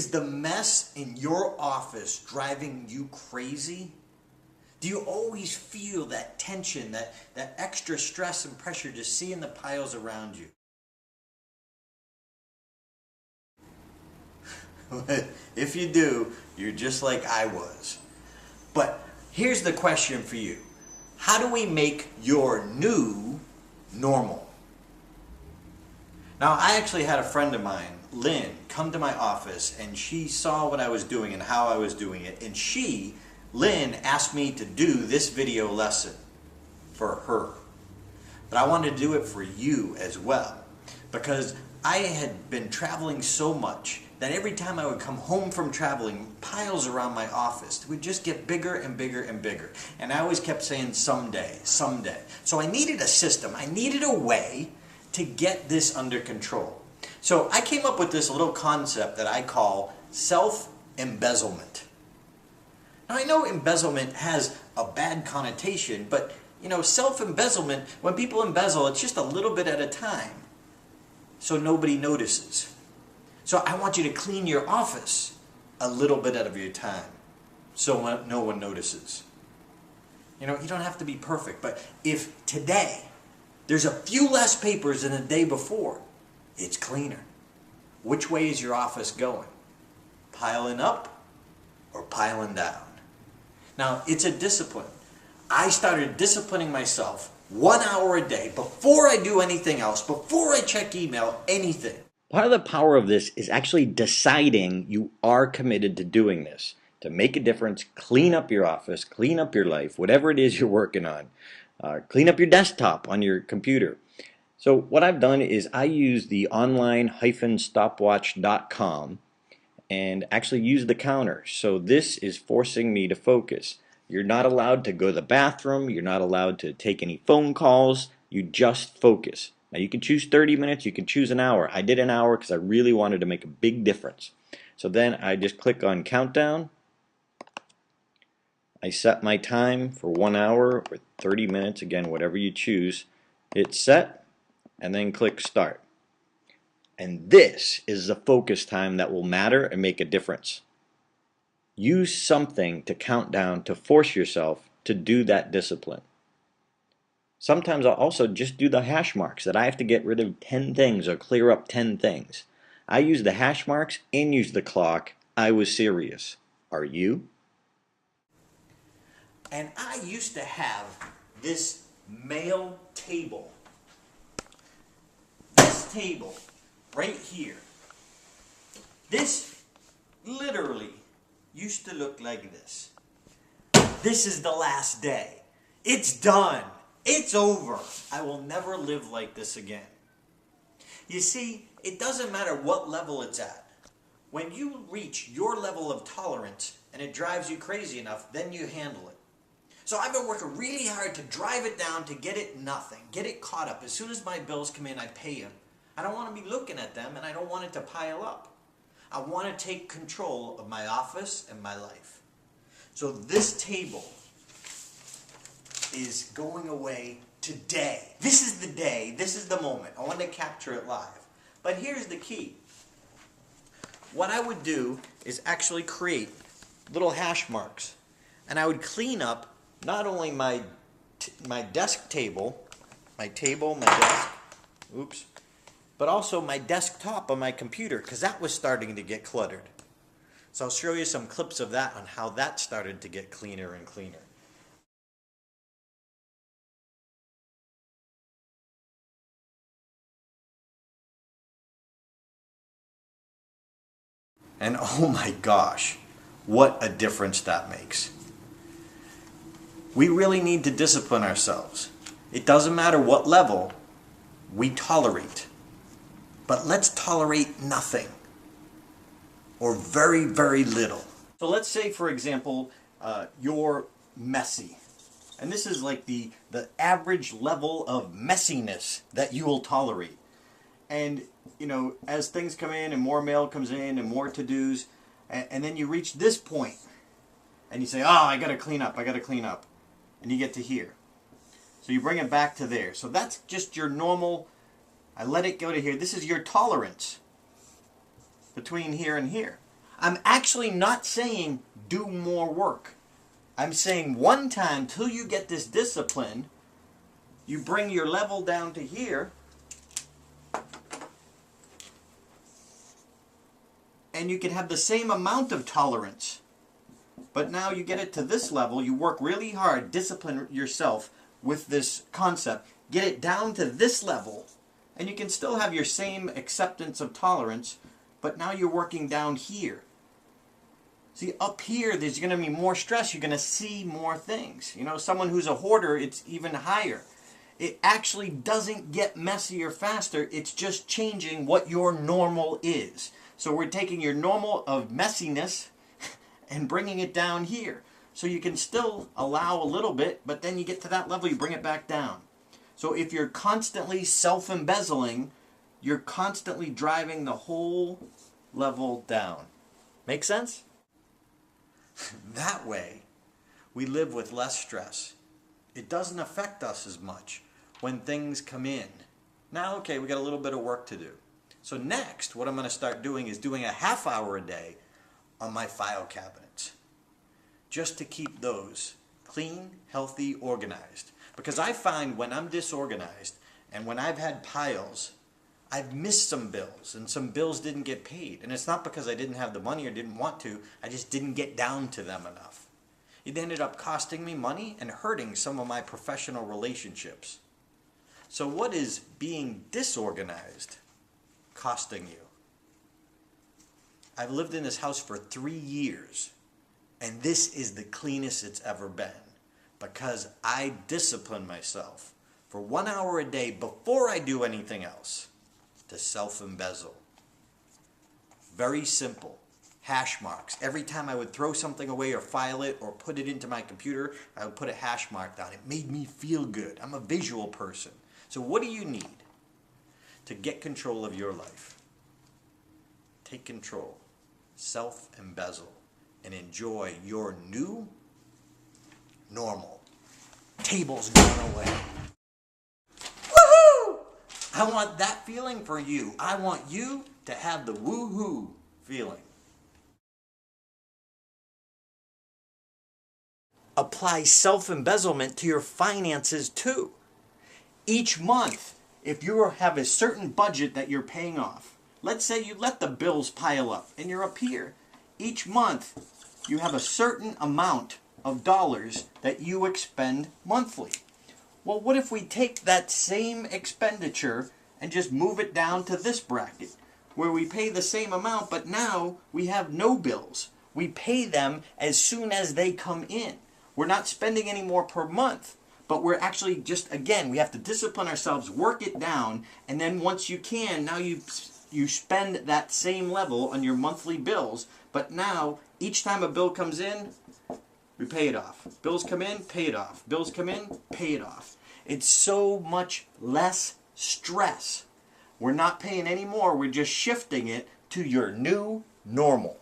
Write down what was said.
Is the mess in your office driving you crazy? Do you always feel that tension, that extra stress and pressure just seeing the piles around you? If you do, you're just like I was. But here's the question for you. How do we make your new normal? Now, I actually had a friend of mine, Lynn, come to my office, and she saw what I was doing and how I was doing it. And Lynn, asked me to do this video lesson for her. But I wanted to do it for you as well, because I had been traveling so much that every time I would come home from traveling, piles around my office would just get bigger and bigger and bigger. And I always kept saying, someday, someday. So I needed a system. I needed a way to get this under control. So I came up with this little concept that I call self-embezzlement. Now I know embezzlement has a bad connotation, but self-embezzlement, when people embezzle, it's just a little bit at a time, so nobody notices. So I want you to clean your office a little bit out of your time, so no one notices. You don't have to be perfect, but if today there's a few less papers than the day before, it's cleaner. Which way is your office going? Piling up or piling down? Now, it's a discipline. I started disciplining myself 1 hour a day before I do anything else, before I check email, anything. Part of the power of this is actually deciding you are committed to doing this, to make a difference, clean up your office, clean up your life, whatever it is you're working on. Clean up your desktop on your computer. So what I've done is I use the online-stopwatch.com and actually use the counter. So this is forcing me to focus. You're not allowed to go to the bathroom. You're not allowed to take any phone calls. You just focus. Now you can choose 30 minutes. You can choose an hour. I did an hour because I really wanted to make a big difference. So then I just click on countdown. I set my time for 1 hour or 30 minutes, again, whatever you choose. Hit set, and then click start. And this is the focus time that will matter and make a difference. Use something to count down to force yourself to do that discipline. Sometimes I'll also just do the hash marks that I have to get rid of 10 things or clear up 10 things. I use the hash marks and use the clock. I was serious. Are you? And I used to have this mail table. This table right here. This literally used to look like this. This is the last day. It's done. It's over. I will never live like this again. You see, it doesn't matter what level it's at. When you reach your level of tolerance and it drives you crazy enough, then you handle it. So I've been working really hard to drive it down, to get it nothing, get it caught up. As soon as my bills come in, I pay them. I don't want to be looking at them, and I don't want it to pile up. I want to take control of my office and my life. So this table is going away today. This is the day, this is the moment. I want to capture it live. But here's the key. What I would do is actually create little hash marks. And I would clean up not only my desk table, my desk, oops, but also my desktop on my computer, because that was starting to get cluttered. So I'll show you some clips of that on how that started to get cleaner and cleaner. And oh my gosh, what a difference that makes. We really need to discipline ourselves. It doesn't matter what level we tolerate. But let's tolerate nothing. Or very, very little. So let's say, for example, you're messy. And this is like the average level of messiness that you will tolerate. And, as things come in and more mail comes in and more to-dos, and then you reach this point and you say, oh, I got to clean up. And you get to here. So you bring it back to there. So that's just your normal, I let it go to here. This is your tolerance between here and here. I'm actually not saying do more work. I'm saying one time till you get this discipline, you bring your level down to here, and you can have the same amount of tolerance. But now you get it to this level, you work really hard, discipline yourself with this concept, get it down to this level, and you can still have your same acceptance of tolerance, but now you're working down here. See, up here, there's going to be more stress. You're going to see more things. You know, someone who's a hoarder, it's even higher. It actually doesn't get messier faster. It's just changing what your normal is. So we're taking your normal of messiness and bringing it down here. So you can still allow a little bit, but then you get to that level, you bring it back down. So if you're constantly self-embezzling, you're constantly driving the whole level down. Make sense? That way, we live with less stress. It doesn't affect us as much when things come in. Now, okay, we got a little bit of work to do. So next, what I'm going to start doing is doing a half hour a day on my file cabinets, just to keep those clean, healthy, organized. Because I find when I'm disorganized and when I've had piles, I've missed some bills, and some bills didn't get paid. And it's not because I didn't have the money or didn't want to, I just didn't get down to them enough. It ended up costing me money and hurting some of my professional relationships. So what is being disorganized costing you? I've lived in this house for 3 years, and this is the cleanest it's ever been because I discipline myself for 1 hour a day before I do anything else to self-embezzle. Very simple. Hash marks. Every time I would throw something away or file it or put it into my computer, I would put a hash mark down. It made me feel good. I'm a visual person. So what do you need to get control of your life? Take control. Self-embezzle. And enjoy your new normal. Tables going away. Woohoo! I want that feeling for you. I want you to have the woohoo feeling. Apply self-embezzlement to your finances too. Each month, if you have a certain budget that you're paying off, let's say you let the bills pile up and you're up here. Each month, you have a certain amount of dollars that you expend monthly. Well, what if we take that same expenditure and just move it down to this bracket, where we pay the same amount, but now we have no bills. We pay them as soon as they come in. We're not spending any more per month, but we're actually just, again, we have to discipline ourselves, work it down, and then once you can, now you spend that same level on your monthly bills, but now each time a bill comes in, we pay it off. Bills come in, pay it off. Bills come in, pay it off. It's so much less stress. We're not paying any more, we're just shifting it to your new normal.